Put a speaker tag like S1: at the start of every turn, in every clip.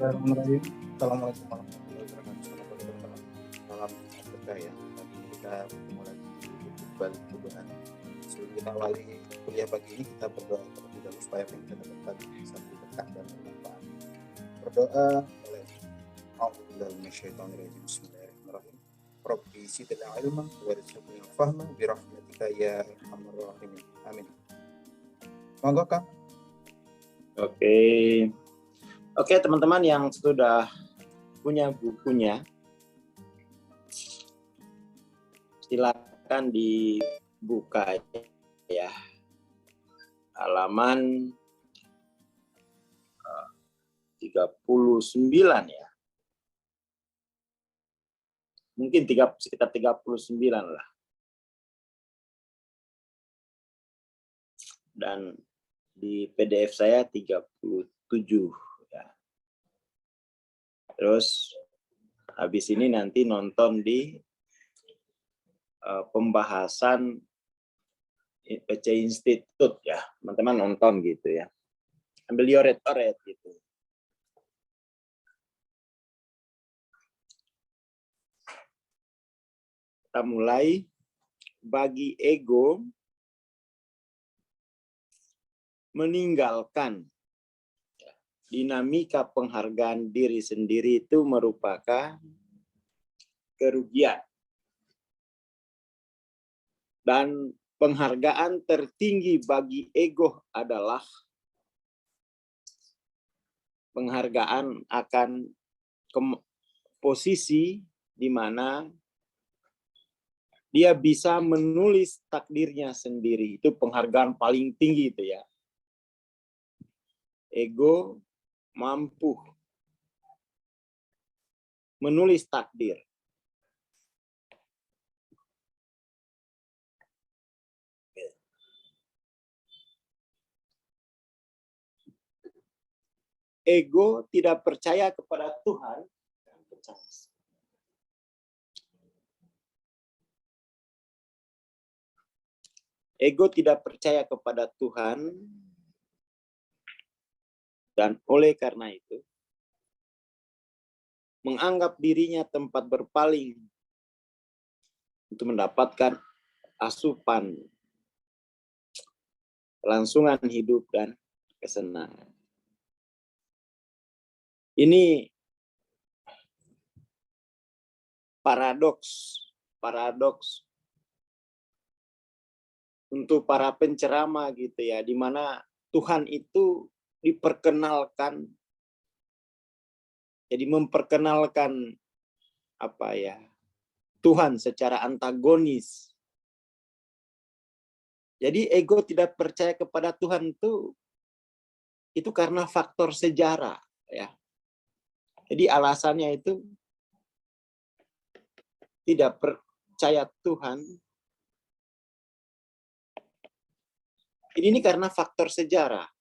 S1: Bismillahirrahmanirrahim. Assalamualaikum warahmatullahi wabarakatuh. Selamat pagi teman-teman. Salam berkah ya. Pagi ini kita bertemu lagi di balik perubahan. Sebelum kita awali kuliah pagi ini, kita berdoa terlebih dahulu supaya apa yang kita dapatkan bisa berkah dan bermanfaat. Berdoa oleh A'udzubillahi minasyaitonirrajim. Bismillahirrahmanirrahim. Rabbi zidni ilman warzuqni fahma birahmatika ya arhamar rahimin. Amin. Monggo Kang.
S2: Oke, teman-teman yang sudah punya bukunya, silakan dibuka ya. Halaman 39 ya. Mungkin sekitar 39 lah. Dan di PDF saya 37 ya. Terus habis ini nanti nonton di pembahasan PC Institute ya, teman-teman nonton gitu ya, ambil dioret-oret gitu. Kita mulai. Bagi ego, meninggalkan dinamika penghargaan diri sendiri itu merupakan kerugian. Dan penghargaan tertinggi bagi ego adalah penghargaan akan posisi di mana dia bisa menulis takdirnya sendiri. Itu penghargaan paling tinggi itu ya. Ego mampu menulis takdir. Ego tidak percaya kepada Tuhan. Ego tidak percaya kepada Tuhan, dan oleh karena itu menganggap dirinya tempat berpaling untuk mendapatkan asupan kelangsungan hidup dan kesenangan. Ini paradoks untuk para penceramah gitu ya, di mana Tuhan itu diperkenalkan, jadi memperkenalkan apa ya, Tuhan secara antagonis. Jadi ego tidak percaya kepada Tuhan itu karena faktor sejarah ya. Jadi alasannya itu tidak percaya Tuhan. Ini karena faktor sejarah.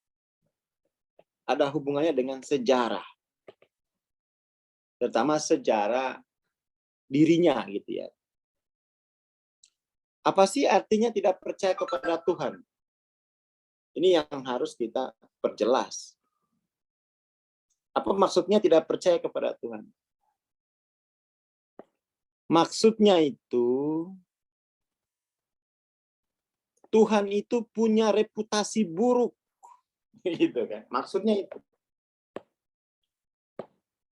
S2: Ada hubungannya dengan sejarah. Terutama sejarah dirinya gitu ya. Apa sih artinya tidak percaya kepada Tuhan? Ini yang harus kita perjelas. Apa maksudnya tidak percaya kepada Tuhan? Maksudnya itu Tuhan itu punya reputasi buruk, gitu kan? Maksudnya itu.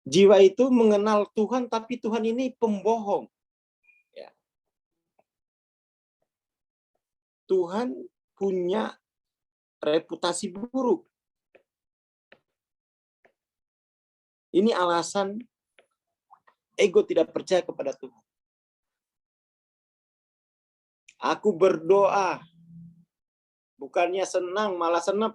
S2: Jiwa itu mengenal Tuhan, tapi Tuhan ini pembohong. Ya. Tuhan punya reputasi buruk. Ini alasan ego tidak percaya kepada Tuhan. Aku berdoa, bukannya senang, malah senep.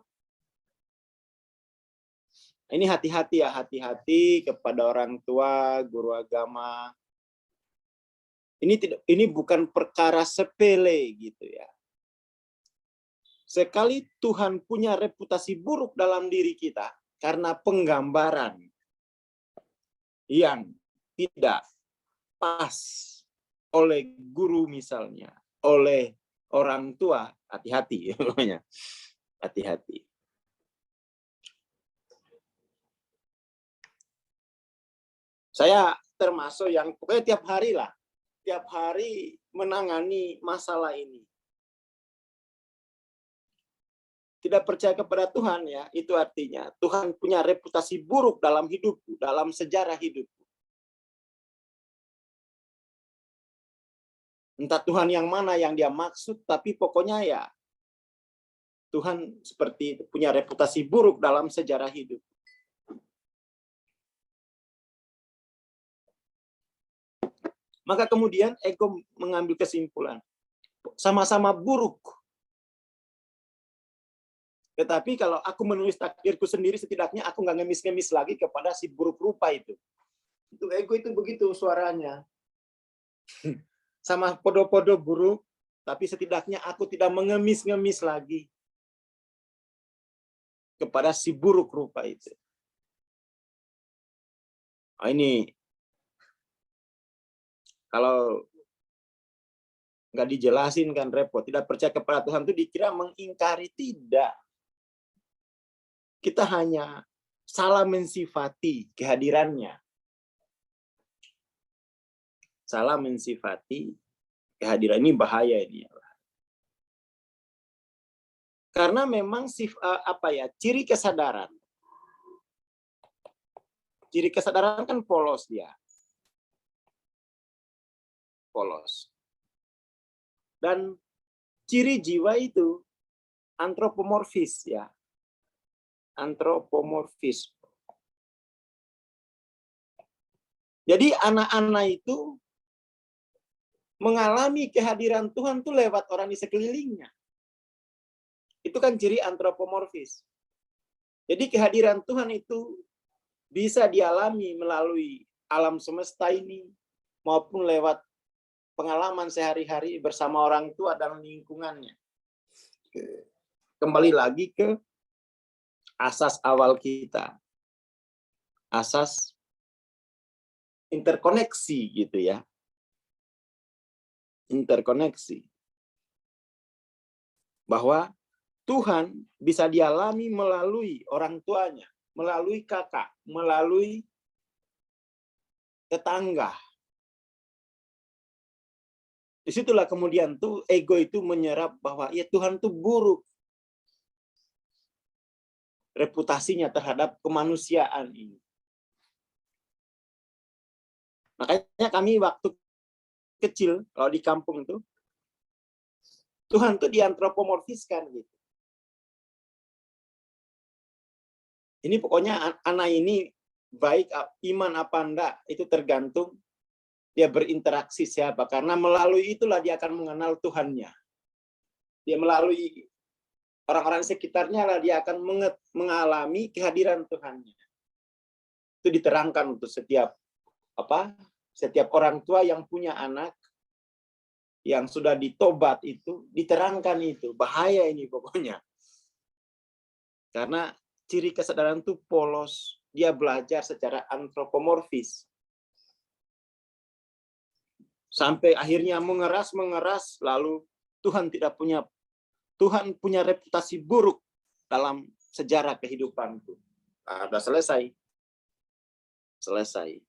S2: Ini hati-hati ya, hati-hati kepada orang tua, guru agama. Ini bukan perkara sepele gitu ya. Sekali Tuhan punya reputasi buruk dalam diri kita karena penggambaran yang tidak pas oleh guru misalnya, oleh orang tua, hati-hati namanya. Hati-hati. Saya termasuk yang pokoknya tiap hari menangani masalah ini. Tidak percaya kepada Tuhan ya, itu artinya Tuhan punya reputasi buruk dalam hidupku, dalam sejarah hidupku. Entah Tuhan yang mana yang dia maksud, tapi pokoknya ya Tuhan seperti itu, punya reputasi buruk dalam sejarah hidup. Maka kemudian ego mengambil kesimpulan, sama-sama buruk. Tetapi kalau aku menulis takdirku sendiri, setidaknya aku nggak ngemis-ngemis lagi kepada si buruk rupa itu. Itu ego itu begitu suaranya. Sama podo-podo buruk, tapi setidaknya aku tidak mengemis-ngemis lagi kepada si buruk rupa itu. Nah, ini kalau nggak dijelasin kan repot. Tidak percaya kepada Tuhan itu dikira mengingkari, tidak. Kita hanya salah mensifati kehadirannya. Salah mensifati kehadiran, ini bahaya ini. Karena memang ciri kesadaran. Ciri kesadaran kan polos dia. Polos. Dan ciri jiwa itu antropomorfis ya. Antropomorfis. Jadi anak-anak itu mengalami kehadiran Tuhan tuh lewat orang di sekelilingnya. Itu kan ciri antropomorfis. Jadi kehadiran Tuhan itu bisa dialami melalui alam semesta ini maupun lewat pengalaman sehari-hari bersama orang tua dan lingkungannya. Kembali lagi ke asas awal kita. Asas interkoneksi gitu ya. Interkoneksi. Bahwa Tuhan bisa dialami melalui orang tuanya, melalui kakak, melalui tetangga. Disitulah kemudian tuh ego itu menyerap bahwa ya Tuhan tuh buruk reputasinya terhadap kemanusiaan ini. Makanya kami waktu kecil, kalau di kampung itu, Tuhan tuh diantropomorfiskan gitu. Ini pokoknya anak ini baik iman apa enggak, itu tergantung dia berinteraksi siapa. Karena melalui itulah dia akan mengenal Tuhannya. Dia melalui orang-orang sekitarnya lah dia akan mengalami kehadiran Tuhannya. Itu diterangkan untuk setiap orang tua yang punya anak yang sudah ditobat itu, diterangkan itu. Bahaya ini pokoknya. Karena ciri kesadaran itu polos. Dia belajar secara antropomorfis. Sampai akhirnya mengeras, lalu Tuhan punya reputasi buruk dalam sejarah kehidupanku. Nah, udah selesai. Selesai.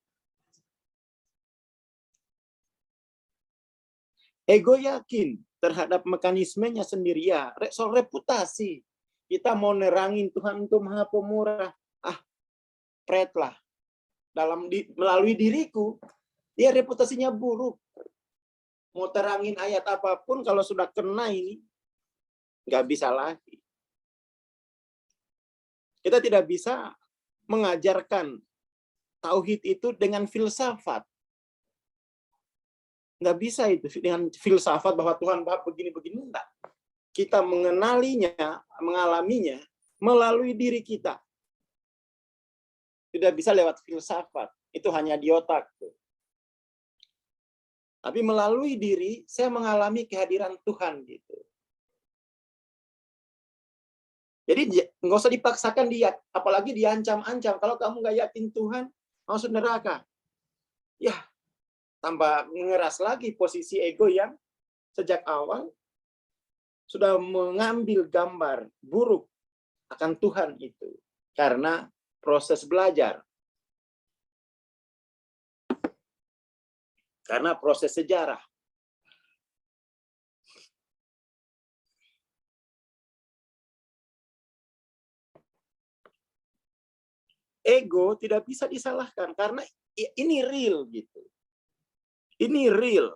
S2: Ego yakin terhadap mekanismenya sendiri ya. Soal reputasi. Kita mau nerangin Tuhan itu Maha Pemurah. Pret lah. Melalui diriku, dia reputasinya buruk. Mau terangin ayat apapun, kalau sudah kena ini, nggak bisa lagi. Kita tidak bisa mengajarkan tauhid itu dengan filsafat. Nggak bisa itu dengan filsafat bahwa Tuhan begini-begini, enggak. Kita mengenalinya, mengalaminya melalui diri kita. Tidak bisa lewat filsafat. Itu hanya di otak. Tapi melalui diri, saya mengalami kehadiran Tuhan gitu. Jadi nggak usah dipaksakan dia, apalagi diancam-ancam. Kalau kamu nggak yakin Tuhan, masuk neraka. Ya, tambah mengeras lagi posisi ego yang sejak awal sudah mengambil gambar buruk akan Tuhan itu. Karena proses belajar. Karena proses sejarah. Ego tidak bisa disalahkan karena ini real gitu. Ini real.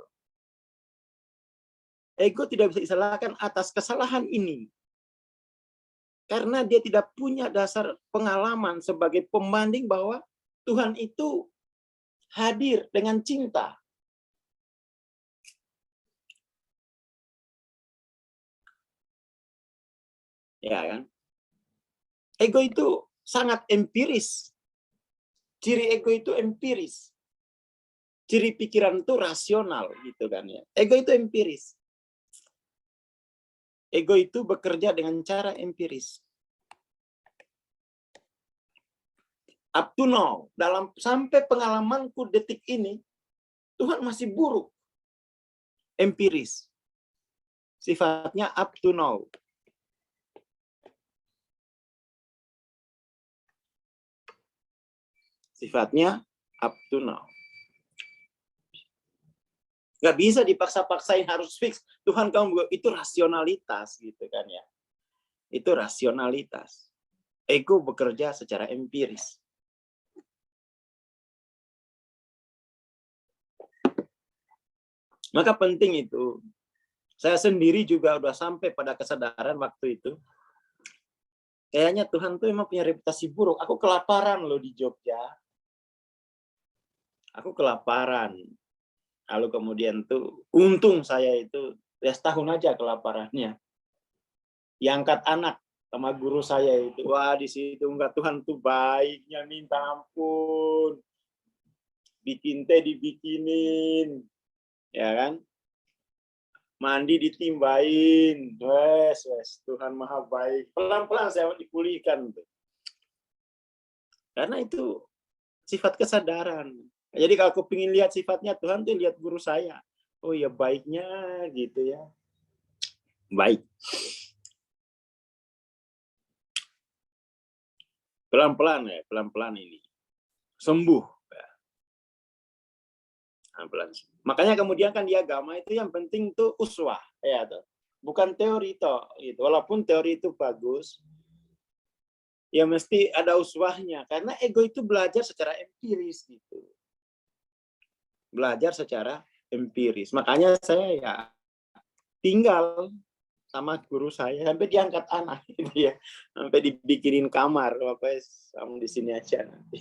S2: Ego tidak bisa disalahkan atas kesalahan ini. Karena dia tidak punya dasar pengalaman sebagai pembanding bahwa Tuhan itu hadir dengan cinta. Ya kan? Ego itu sangat empiris. Ciri ego itu empiris. Ciri pikiran itu rasional gitu kan ya. Ego itu empiris. Ego itu bekerja dengan cara empiris. Up to now, sampai pengalamanku detik ini, Tuhan masih buruk. Empiris. Sifatnya up to now. Sifatnya up to now. Nggak bisa dipaksa-paksain harus fix. Tuhan kamu itu rasionalitas gitu kan ya. Itu rasionalitas. Ego bekerja secara empiris. Maka penting itu. Saya sendiri juga udah sampai pada kesadaran waktu itu. Kayaknya Tuhan tuh emang punya reputasi buruk. Aku kelaparan loh di Jogja. Aku kelaparan. Lalu kemudian tuh, untung saya itu ya setahun aja kelaparannya. Diangkat anak sama guru saya itu. Wah, di situ enggak, Tuhan tuh baiknya minta ampun. Bikin teh dibikinin. Ya kan? Mandi ditimbain. Wes, Tuhan Maha baik. Pelan-pelan saya dipulihkan. Karena itu sifat kesadaran. Jadi kalau aku pengen lihat sifatnya Tuhan tuh lihat guru saya. Oh ya baiknya gitu ya. Baik. Pelan-pelan ya, pelan-pelan ini. Sembuh. Pelan. Makanya kemudian kan di agama itu yang penting tuh uswah. Ya, tuh. Bukan teori toh. Gitu. Walaupun teori itu bagus, ya mesti ada uswahnya. Karena ego itu belajar secara empiris gitu. Belajar secara empiris. Makanya saya ya tinggal sama guru saya sampai diangkat anak gitu ya. Sampai dibikinin kamar, Bapak kamu di sini aja nanti.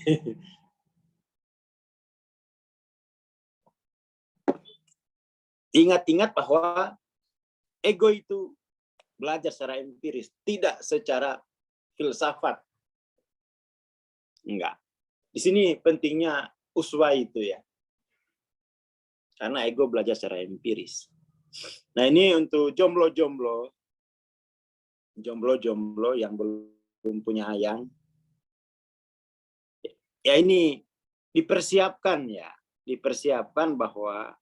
S2: Ingat-ingat bahwa ego itu belajar secara empiris, tidak secara filsafat. Enggak. Di sini pentingnya uswa itu ya. Karena ego belajar secara empiris. Nah ini untuk jomblo-jomblo yang belum punya ayang. Ya ini dipersiapkan ya. Dipersiapkan bahwa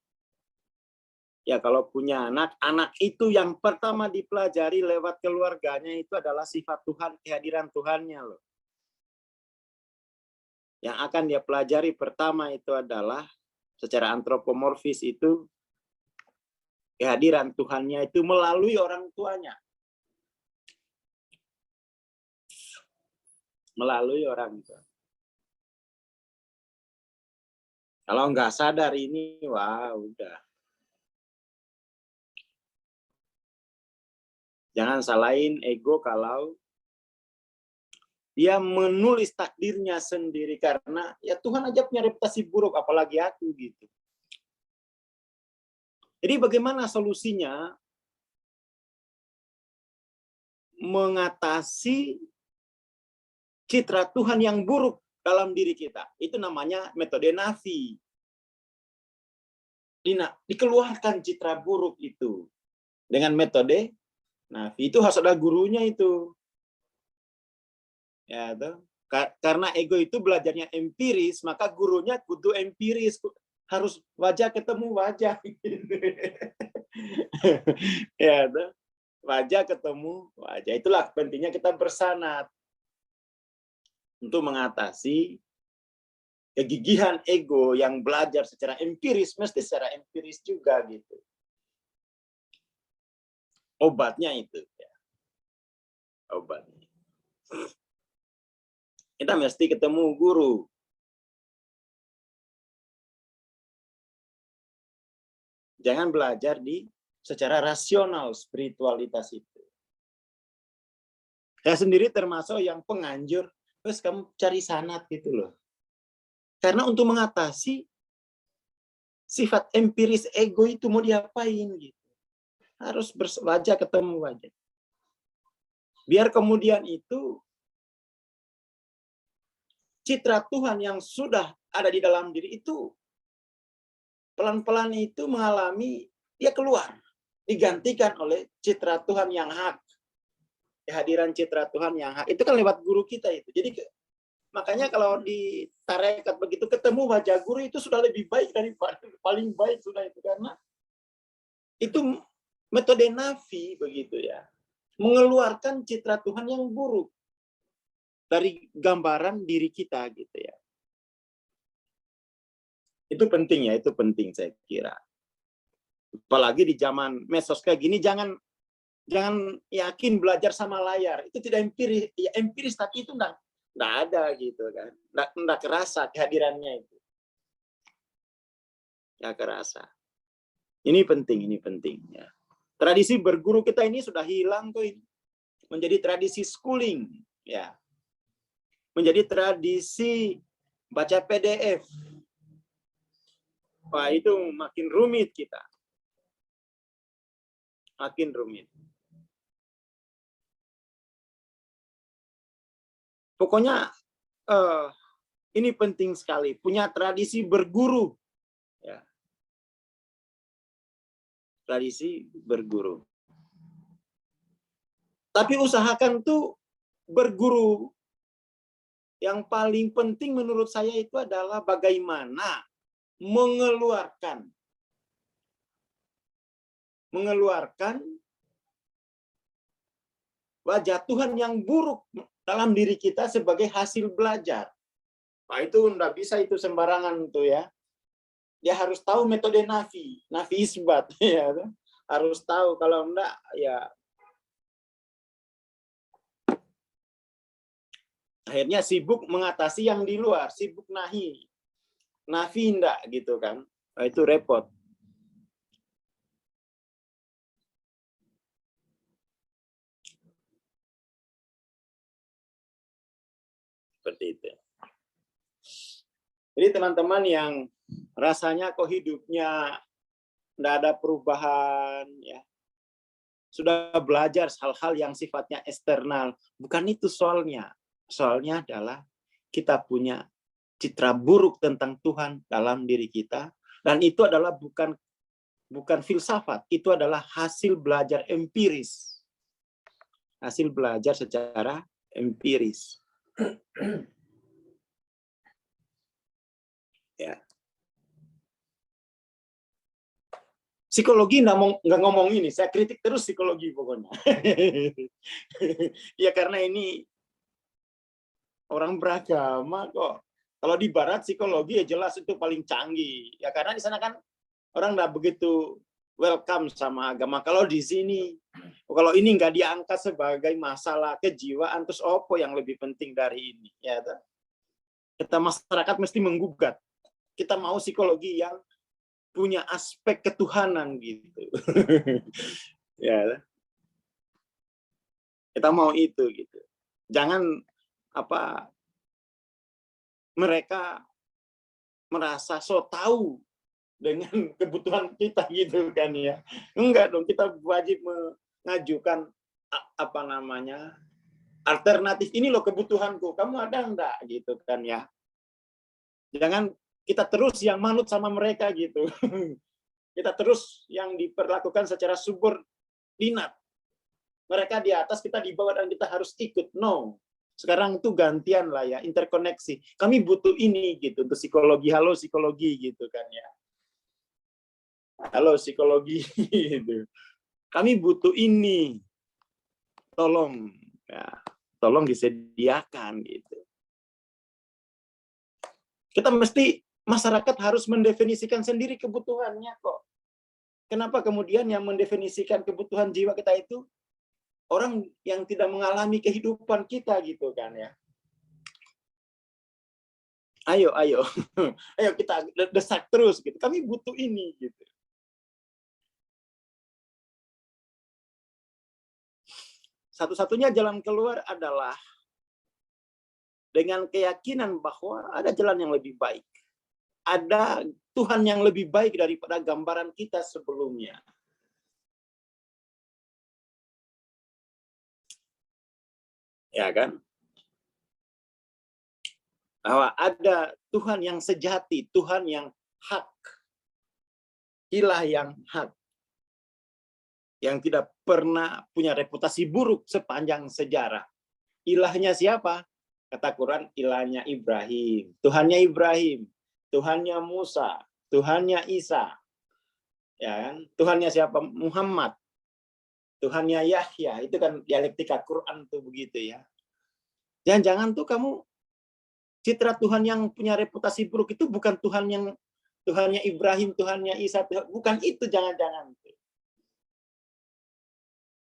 S2: ya kalau punya anak itu yang pertama dipelajari lewat keluarganya itu adalah sifat Tuhan, kehadiran Tuhannya loh. Yang akan dia pelajari pertama itu adalah secara antropomorfis itu kehadiran Tuhannya itu melalui orang tuanya. Melalui orang tua. Kalau nggak sadar ini, wah udah. Jangan salahin ego kalau dia menulis takdirnya sendiri karena ya Tuhan aja punya reputasi buruk, apalagi aku gitu. Jadi bagaimana solusinya mengatasi citra Tuhan yang buruk dalam diri kita? Itu namanya metode nafi. Dikeluarkan citra buruk itu dengan metode nafi. Itu harus ada gurunya itu. Ya, tuh. Karena ego itu belajarnya empiris, maka gurunya kudu empiris. Harus wajah ketemu wajah. Ya, tuh. Wajah ketemu wajah. Itulah pentingnya kita bersanad untuk mengatasi kegigihan ego yang belajar secara empiris, mesti secara empiris juga gitu. Obatnya itu. Ya. Obatnya. Kita mesti ketemu guru. Jangan belajar secara rasional spiritualitas itu. Saya sendiri termasuk yang penganjur, terus kamu cari sanad gitu loh. Karena untuk mengatasi sifat empiris ego itu mau diapain gitu. Harus wajah ketemu wajah. Biar kemudian itu citra Tuhan yang sudah ada di dalam diri itu pelan-pelan itu mengalami, dia keluar. Digantikan oleh citra Tuhan yang hak. Kehadiran citra Tuhan yang hak. Itu kan lewat guru kita itu. Jadi makanya kalau di tarekat begitu ketemu wajah guru itu sudah lebih baik daripada paling baik sudah itu, karena itu metode nafi begitu ya, mengeluarkan citra Tuhan yang buruk dari gambaran diri kita gitu ya. Itu penting ya, itu penting saya kira. Apalagi di zaman medsos kayak gini, jangan yakin belajar sama layar. Itu tidak empiris, ya empiris tapi itu enggak ada gitu kan. Enggak kerasa kehadirannya itu. Enggak kerasa. Ini penting ya. Tradisi berguru kita ini sudah hilang tuh ini. Menjadi tradisi schooling ya. Menjadi tradisi baca PDF. Wah, itu makin rumit kita. Makin rumit. Pokoknya ini penting sekali, punya tradisi berguru. Ya. Tradisi berguru. Tapi usahakan tuh berguru. Yang paling penting menurut saya itu adalah bagaimana mengeluarkan wajah Tuhan yang buruk dalam diri kita sebagai hasil belajar. Nah, itu enggak bisa itu sembarangan tuh ya. Dia harus tahu metode nafi isbat ya. Harus tahu, kalau enggak ya akhirnya sibuk mengatasi yang di luar, sibuk nafi enggak gitu kan. Nah, itu repot. Seperti itu. Jadi teman-teman yang rasanya kok hidupnya enggak ada perubahan ya. Sudah belajar hal-hal yang sifatnya eksternal, bukan itu soalnya. Soalnya adalah kita punya citra buruk tentang Tuhan dalam diri kita, dan itu adalah bukan filsafat, itu adalah hasil belajar empiris. Hasil belajar secara empiris. Ya. Psikologi nggak ngomong ini, saya kritik terus psikologi pokoknya. Ya karena ini orang beragama kok. Kalau di barat psikologi ya jelas itu paling canggih. Ya karena di sana kan orang nggak begitu welcome sama agama. Kalau di sini, kalau ini nggak diangkat sebagai masalah kejiwaan, terus apa yang lebih penting dari ini? Ya, kita masyarakat mesti menggugat. Kita mau psikologi yang punya aspek ketuhanan gitu. Ya, kita mau itu gitu. Jangan mereka merasa so tahu dengan kebutuhan kita gitu kan ya. Enggak dong, kita wajib mengajukan alternatif. Ini loh kebutuhanku, kamu ada enggak gitu kan ya. Jangan kita terus yang manut sama mereka gitu. Kita terus yang diperlakukan secara subordinat. Mereka di atas, kita di bawah, dan kita harus ikut. No. Sekarang itu gantian lah ya, interkoneksi. Kami butuh ini gitu untuk psikologi. Halo psikologi gitu kan ya. Halo psikologi gitu. Kami butuh ini. Tolong ya, tolong disediakan gitu. Masyarakat harus mendefinisikan sendiri kebutuhannya kok. Kenapa kemudian yang mendefinisikan kebutuhan jiwa kita itu orang yang tidak mengalami kehidupan kita gitu kan ya. Ayo, ayo kita desak terus gitu. Kami butuh ini gitu. Satu-satunya jalan keluar adalah dengan keyakinan bahwa ada jalan yang lebih baik. Ada Tuhan yang lebih baik daripada gambaran kita sebelumnya. Ya kan? Bahwa ada Tuhan yang sejati, Tuhan yang hak, ilah yang hak, yang tidak pernah punya reputasi buruk sepanjang sejarah. Ilahnya siapa? Kata Quran, ilahnya Ibrahim. Tuhannya Musa, Tuhannya Isa. Ya kan? Tuhannya siapa? Muhammad. Tuhannya Yahya. Itu kan dialektika Quran tuh begitu ya. Jangan-jangan tuh kamu citra Tuhan yang punya reputasi buruk itu bukan Tuhannya Ibrahim, Tuhannya Isa, bukan itu jangan-jangan.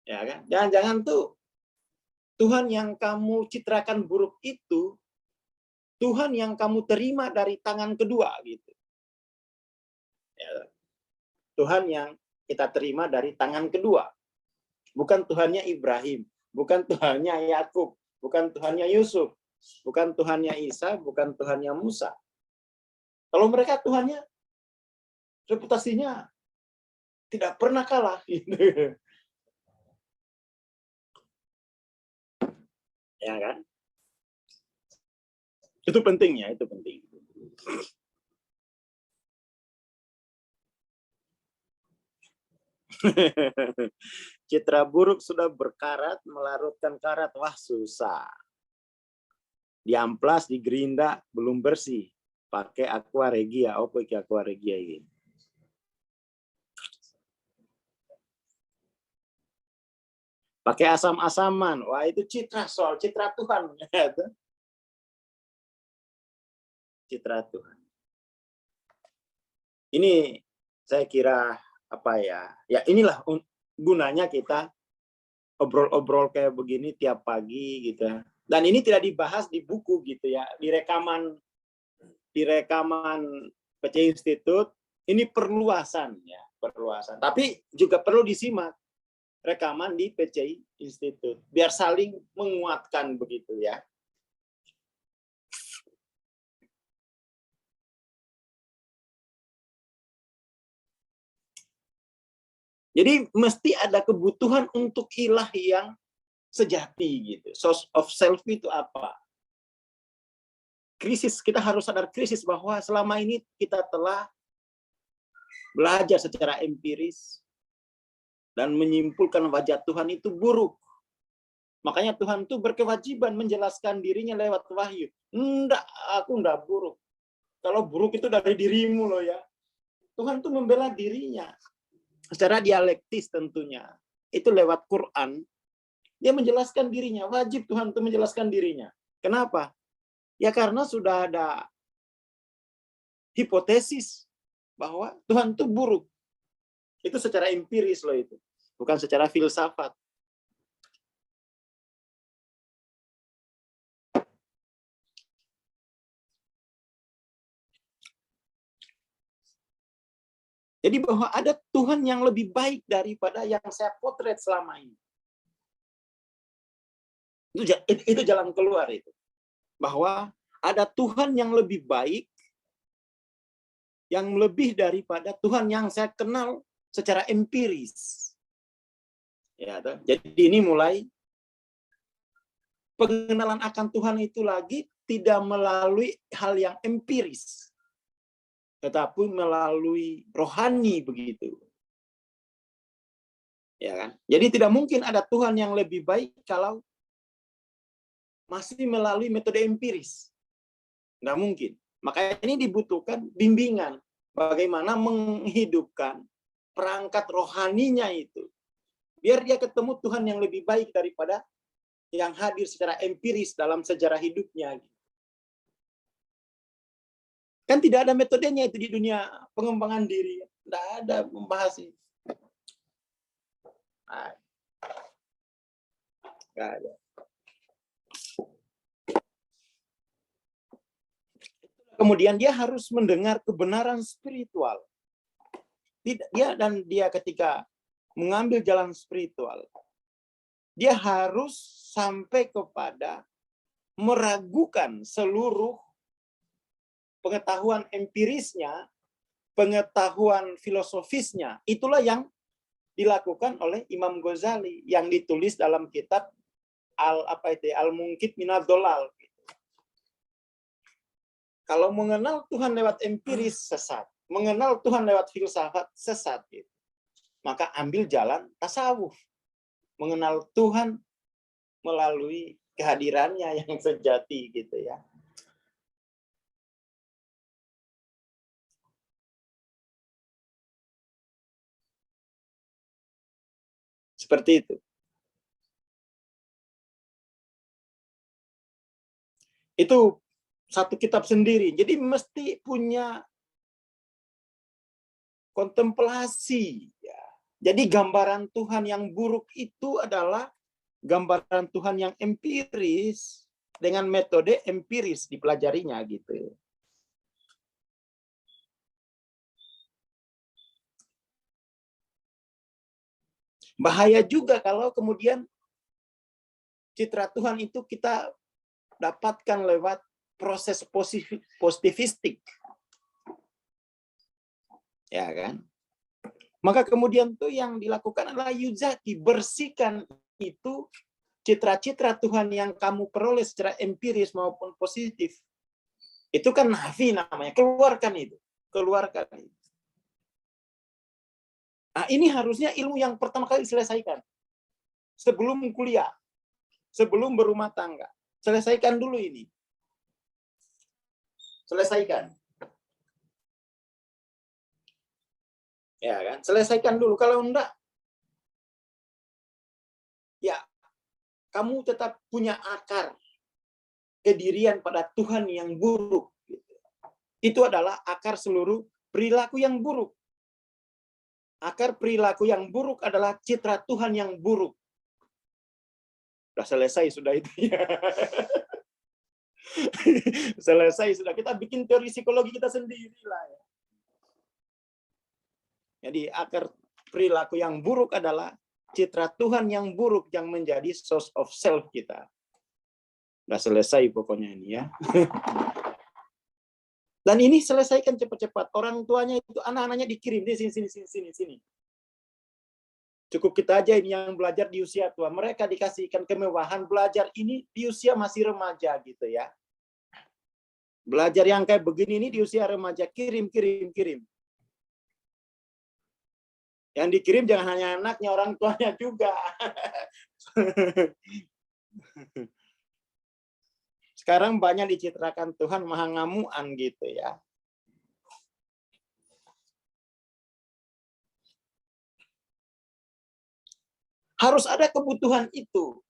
S2: Ya kan? Jangan-jangan tuh Tuhan yang kamu citrakan buruk itu Tuhan yang kamu terima dari tangan kedua gitu. Ya. Tuhan yang kita terima dari tangan kedua. Bukan Tuhannya Ibrahim, bukan Tuhannya Yakub, bukan Tuhannya Yusuf, bukan Tuhannya Isa, bukan Tuhannya Musa. Kalau mereka Tuhannya reputasinya tidak pernah kalah gitu. Ya kan? Itu penting ya, itu penting. Citra buruk sudah berkarat, melarutkan karat, wah susah. Diamplas, digerinda, belum bersih. Pakai aqua regia, apa itu aqua regia ini? Pakai asam-asaman, wah itu citra Tuhan. Citra Tuhan. Ini saya kira apa ya? Ya inilah gunanya kita obrol-obrol kayak begini tiap pagi gitu ya. Dan ini tidak dibahas di buku gitu ya, di rekaman PC Institute ini perluasan ya, perluasan. Tapi juga perlu disimak rekaman di PC Institute biar saling menguatkan begitu ya. Jadi mesti ada kebutuhan untuk ilah yang sejati gitu. Source of self itu apa? Krisis, kita harus sadar krisis bahwa selama ini kita telah belajar secara empiris dan menyimpulkan wajah Tuhan itu buruk. Makanya Tuhan itu berkewajiban menjelaskan dirinya lewat wahyu. Enggak, aku enggak buruk. Kalau buruk itu dari dirimu loh ya. Tuhan tuh membela dirinya. Secara dialektis tentunya. Itu lewat Quran. Dia menjelaskan dirinya. Wajib Tuhan itu menjelaskan dirinya. Kenapa? Ya karena sudah ada hipotesis bahwa Tuhan itu buruk. Itu secara empiris loh itu. Bukan secara filsafat. Jadi bahwa ada Tuhan yang lebih baik daripada yang saya potret selama ini. Itu jalan keluar itu. Bahwa ada Tuhan yang lebih baik, yang lebih daripada Tuhan yang saya kenal secara empiris. Ya, jadi ini mulai pengenalan akan Tuhan itu lagi tidak melalui hal yang empiris, tetapi melalui rohani begitu. Ya kan? Jadi tidak mungkin ada Tuhan yang lebih baik kalau masih melalui metode empiris. Nggak mungkin. Makanya ini dibutuhkan bimbingan. Bagaimana menghidupkan perangkat rohaninya itu. Biar dia ketemu Tuhan yang lebih baik daripada yang hadir secara empiris dalam sejarah hidupnya. Kan tidak ada metodenya itu di dunia pengembangan diri. Tidak ada membahas itu. Nggak ada. Kemudian dia harus mendengar kebenaran spiritual. Dia ketika mengambil jalan spiritual, dia harus sampai kepada meragukan seluruh pengetahuan empirisnya, pengetahuan filosofisnya. Itulah yang dilakukan oleh Imam Ghazali yang ditulis dalam kitab Al-Munqidh Minadh Dhalal. Kalau mengenal Tuhan lewat empiris sesat, mengenal Tuhan lewat filsafat sesat, gitu. Maka ambil jalan tasawuf, mengenal Tuhan melalui kehadirannya yang sejati, gitu ya. Seperti itu. Itu satu kitab sendiri. Jadi mesti punya kontemplasi. Ya. Jadi gambaran Tuhan yang buruk itu adalah gambaran Tuhan yang empiris dengan metode empiris dipelajarinya gitu. Bahaya juga kalau kemudian citra Tuhan itu kita dapatkan lewat proses positivistik. Ya kan? Maka kemudian tuh yang dilakukan adalah yuzaki, bersihkan itu citra-citra Tuhan yang kamu peroleh secara empiris maupun positif. Itu kan nafi namanya, keluarkan itu. Keluarkan itu. Nah, ini harusnya ilmu yang pertama kali diselesaikan. Sebelum kuliah, sebelum berumah tangga. Selesaikan dulu ini. Selesaikan. Ya kan? Selesaikan dulu. Kalau enggak, ya kamu tetap punya akar kedirian pada Tuhan yang buruk. Itu adalah akar seluruh perilaku yang buruk. Akar perilaku yang buruk adalah citra Tuhan yang buruk. Sudah selesai sudah itu ya. Selesai sudah, kita bikin teori psikologi kita sendiri lah ya. Jadi akar perilaku yang buruk adalah citra Tuhan yang buruk yang menjadi source of self kita. Sudah selesai pokoknya ini ya. Dan ini selesaikan cepat-cepat. Orang tuanya itu anak-anaknya dikirim di sini. Cukup kita aja ini yang belajar di usia tua. Mereka dikasihkan kemewahan belajar ini di usia masih remaja gitu ya. Belajar yang kayak begini ini di usia remaja, kirim. Yang dikirim jangan hanya anaknya, orang tuanya juga. Sekarang banyak dicitrakan Tuhan maha ngamuan gitu ya. Harus ada kebutuhan itu.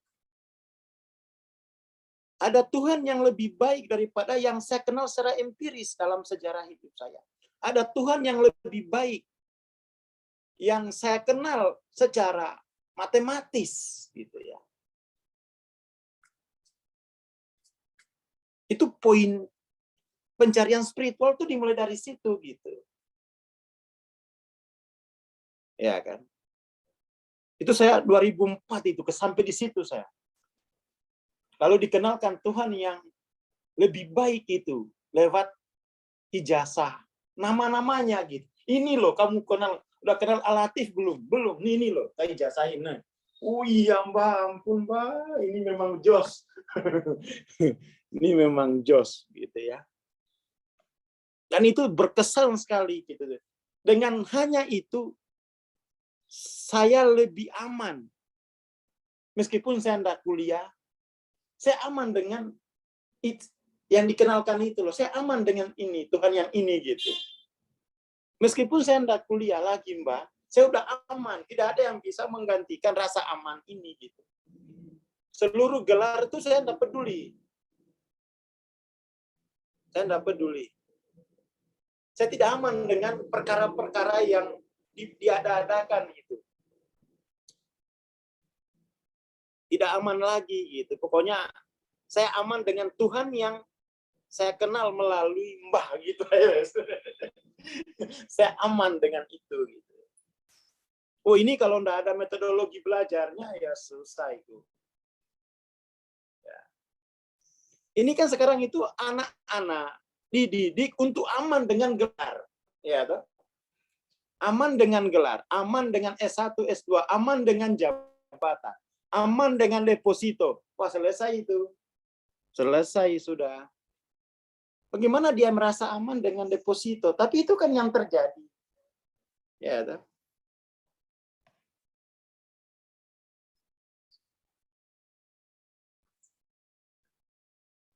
S2: Ada Tuhan yang lebih baik daripada yang saya kenal secara empiris dalam sejarah hidup saya. Ada Tuhan yang lebih baik yang saya kenal secara matematis gitu ya. Itu poin pencarian spiritual tuh dimulai dari situ gitu. Ya kan? Itu saya 2004 itu sampai di situ saya. Lalu dikenalkan Tuhan yang lebih baik itu lewat ijazah, nama-namanya gitu. Ini loh kamu kenal, udah kenal Al-Latif belum? Belum. Ini loh, saya ijazahin. Nah. Oh iya Mbak, ampun Mbak, ini memang jos. Ini memang jos gitu ya. Dan itu berkesan sekali gitu. Dengan hanya itu saya lebih aman. Meskipun saya tidak kuliah, saya aman dengan yang dikenalkan itu loh. Saya aman dengan ini, Tuhan yang ini gitu. Meskipun saya tidak kuliah lagi, Mbak, saya udah aman. Tidak ada yang bisa menggantikan rasa aman ini gitu. Seluruh gelar itu saya tidak peduli. Saya tidak peduli. Saya tidak aman dengan perkara-perkara yang diada-adakan gitu. Tidak aman lagi gitu. Pokoknya saya aman dengan Tuhan yang saya kenal melalui Mbah gitu. Saya aman dengan itu gitu. Oh, ini kalau enggak ada metodologi belajarnya ya susah itu. Ya. Ini kan sekarang itu anak-anak dididik untuk aman dengan gelar. Ya, toh? Aman dengan gelar, aman dengan S1, S2, aman dengan jabatan, aman dengan deposito. Wah, selesai itu. Selesai sudah. Bagaimana dia merasa aman dengan deposito? Tapi itu kan yang terjadi. Ya, toh?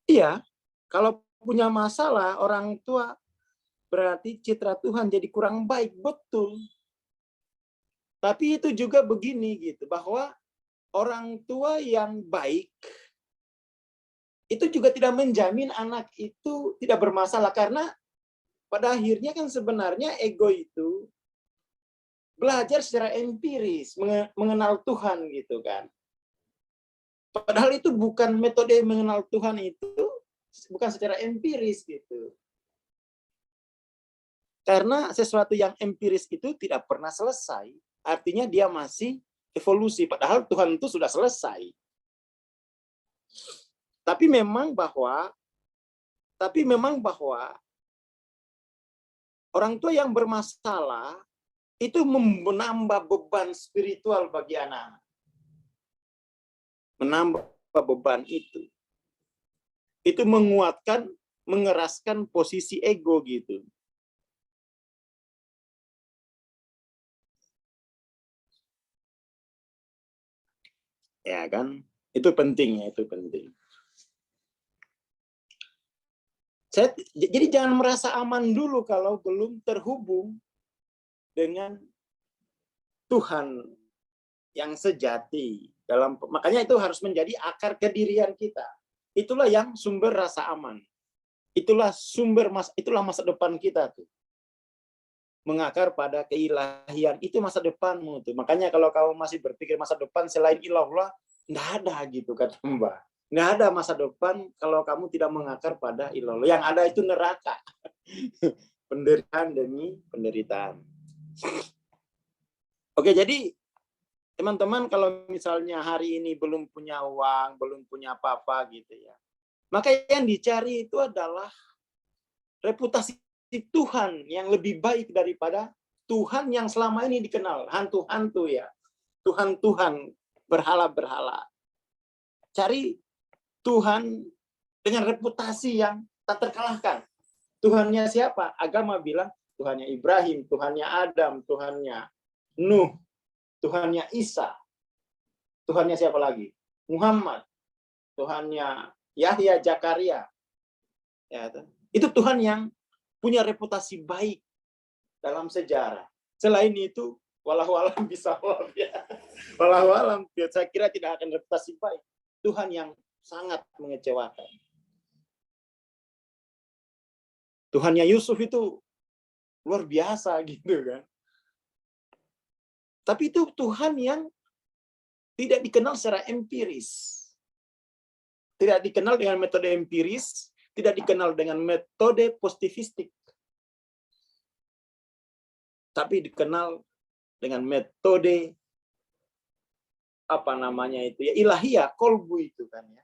S2: Iya, kalau punya masalah orang tua berarti citra Tuhan jadi kurang baik, betul. Tapi itu juga begini gitu, bahwa orang tua yang baik itu juga tidak menjamin anak itu tidak bermasalah, karena pada akhirnya kan sebenarnya ego itu belajar secara empiris, mengenal Tuhan gitu kan. Padahal itu bukan metode mengenal Tuhan, itu bukan secara empiris gitu. Karena sesuatu yang empiris itu tidak pernah selesai. Artinya dia masih evolusi. Padahal Tuhan itu sudah selesai. Tapi memang bahwa orang tua yang bermasalah itu menambah beban spiritual bagi anak. Menambah beban itu. Itu menguatkan, mengeraskan posisi ego gitu. Ya kan? Itu penting ya, itu penting. Jadi jangan merasa aman dulu kalau belum terhubung dengan Tuhan yang sejati. Makanya itu harus menjadi akar kedirian kita. Itulah yang sumber rasa aman. Itulah masa depan kita tuh. Mengakar pada keilahian, itu masa depanmu tuh. Makanya kalau kamu masih berpikir masa depan selain ilallah, enggak ada gitu kata Mbak. Nggak ada masa depan kalau kamu tidak mengakar pada ilallah. Yang ada itu neraka. Penderitaan demi penderitaan. Oke, jadi teman-teman kalau misalnya hari ini belum punya uang, belum punya apa-apa gitu ya, maka yang dicari itu adalah reputasi Tuhan yang lebih baik daripada Tuhan yang selama ini dikenal. Hantu-hantu ya. Tuhan-Tuhan, berhala-berhala. Cari Tuhan dengan reputasi yang tak terkalahkan. Tuhannya siapa? Agama bilang Tuhannya Ibrahim, Tuhannya Adam, Tuhannya Nuh, Tuhannya Isa. Tuhannya siapa lagi? Muhammad. Tuhannya Yahya, Zakaria. Ya, itu Tuhan yang punya reputasi baik dalam sejarah. Selain itu, walau alam bisa ya. Walau alam, saya kira tidak akan reputasi baik. Tuhan yang sangat mengecewakan. Tuhannya Yusuf itu luar biasa gitu kan. Tapi itu Tuhan yang tidak dikenal secara empiris. Tidak dikenal dengan metode empiris, tidak dikenal dengan metode positivistik. Tapi dikenal dengan metode apa namanya itu ya, ilahiyah, kolbu itu kan ya.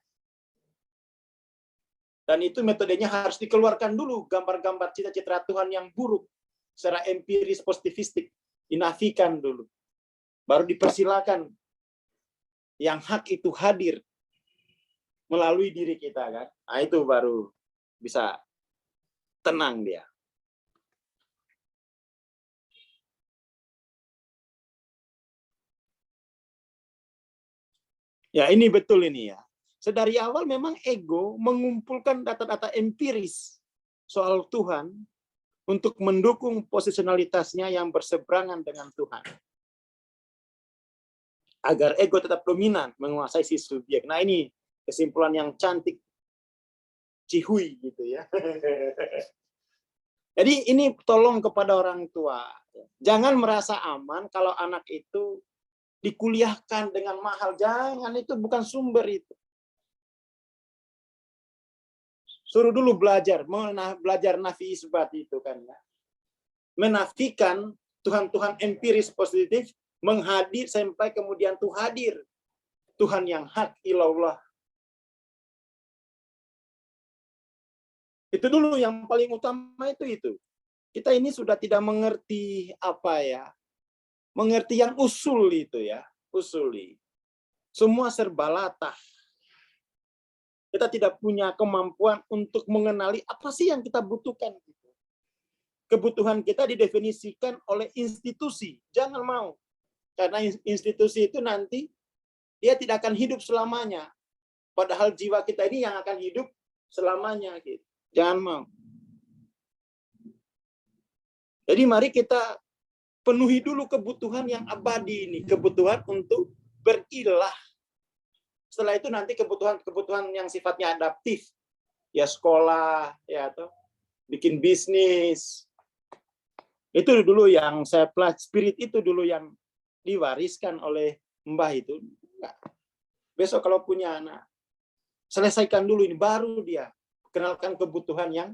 S2: Dan itu metodenya harus dikeluarkan dulu gambar-gambar cita-cita Tuhan yang buruk secara empiris positivistik, dinafikan dulu. Baru dipersilakan yang hak itu hadir melalui diri kita kan. Nah, itu baru bisa tenang dia. Ya, ini betul ini ya. Sedari awal memang ego mengumpulkan data-data empiris soal Tuhan untuk mendukung posisionalitasnya yang berseberangan dengan Tuhan. Agar ego tetap dominan menguasai si subjek. Nah, ini kesimpulan yang cantik, cihui gitu ya. Jadi ini tolong kepada orang tua. Jangan merasa aman kalau anak itu dikuliahkan dengan mahal. Jangan, itu bukan sumber itu. Suruh dulu belajar nafi isbat itu kan ya. Menafikan Tuhan empiris positif, menghadir sampai kemudian tuh hadir Tuhan yang hak ilallah. Itu dulu yang paling utama itu. Kita ini sudah tidak mengerti mengerti yang usul itu ya, usuli. Semua serba latah. Kita tidak punya kemampuan untuk mengenali apa sih yang kita butuhkan. Kebutuhan kita didefinisikan oleh institusi. Jangan mau. Karena institusi itu nanti dia tidak akan hidup selamanya. Padahal jiwa kita ini yang akan hidup selamanya. Gitu. Jangan mau. Jadi mari kita penuhi dulu kebutuhan yang abadi ini. Kebutuhan untuk berilah. Setelah itu nanti kebutuhan yang sifatnya adaptif. Ya sekolah, ya atau bikin bisnis. Itu dulu yang saya pelajari, spirit itu dulu yang diwariskan oleh Mbah itu. Besok kalau punya anak, selesaikan dulu ini, baru dia kenalkan kebutuhan yang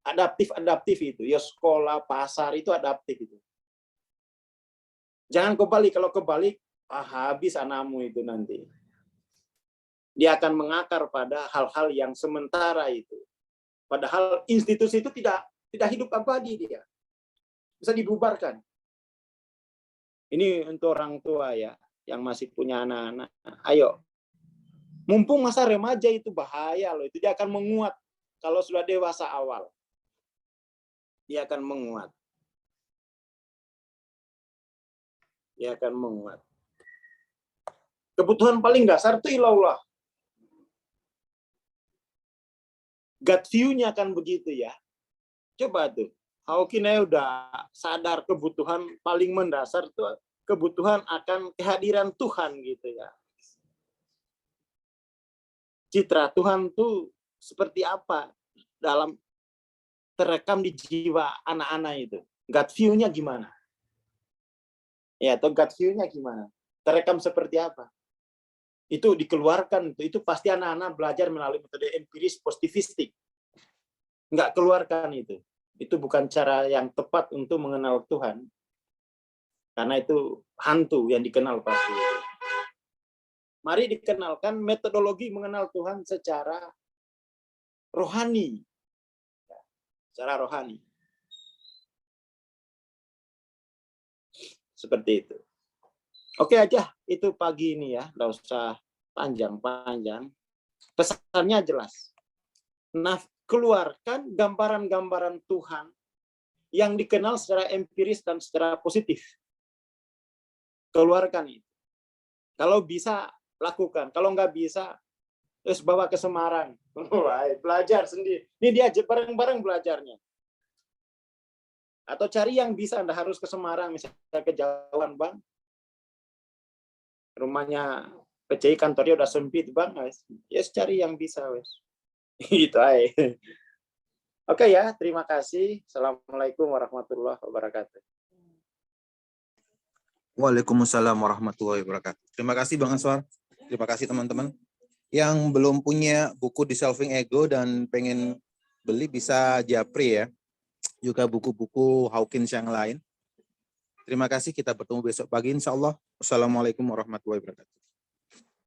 S2: adaptif itu. Ya sekolah, pasar itu adaptif itu. Jangan kebalik, kalau kebalik, habis anakmu itu nanti. Dia akan mengakar pada hal-hal yang sementara itu. Padahal institusi itu tidak hidup abadi dia. Bisa dibubarkan. Ini untuk orang tua ya, yang masih punya anak-anak. Ayo. Mumpung masa remaja itu bahaya loh. Itu dia akan menguat. Kalau sudah dewasa awal. Dia akan menguat. Dia akan menguat. Kebutuhan paling dasar itu ilallah. Gut view-nya akan begitu ya. Coba tuh. Hawkina udah sadar kebutuhan paling mendasar itu kebutuhan akan kehadiran Tuhan gitu ya. Citra Tuhan tuh seperti apa dalam terekam di jiwa anak-anak itu. Gut view-nya gimana? Ya, atau gut view-nya gimana? Terekam seperti apa? Itu dikeluarkan, itu pasti anak-anak belajar melalui metode empiris positivistik. Nggak keluarkan itu. Itu bukan cara yang tepat untuk mengenal Tuhan. Karena itu hantu yang dikenal pasti. Mari dikenalkan metodologi mengenal Tuhan secara rohani. Secara rohani. Seperti itu. Oke aja, itu pagi ini ya. Nggak usah panjang-panjang. Pesannya jelas. Keluarkan gambaran-gambaran Tuhan yang dikenal secara empiris dan secara positif. Keluarkan itu. Kalau bisa, lakukan. Kalau nggak bisa, terus bawa ke Semarang. Belajar sendiri. Ini dia bareng-bareng belajarnya. Atau cari yang bisa, Anda harus ke Semarang, misalnya kejauhan, Bang. Rumahnya PCI kantornya udah sempit, Bang. Yes, cari yang bisa, wes. Itu aja. Oke ya, terima kasih. Assalamualaikum warahmatullahi wabarakatuh.
S1: Waalaikumsalam warahmatullahi wabarakatuh. Terima kasih Bang Aswar. Terima kasih teman-teman. Yang belum punya buku Dissolving Ego dan pengen beli bisa japri ya. Juga buku-buku Hawkins yang lain. Terima kasih, kita bertemu besok pagi insya Allah. Wassalamualaikum warahmatullahi wabarakatuh.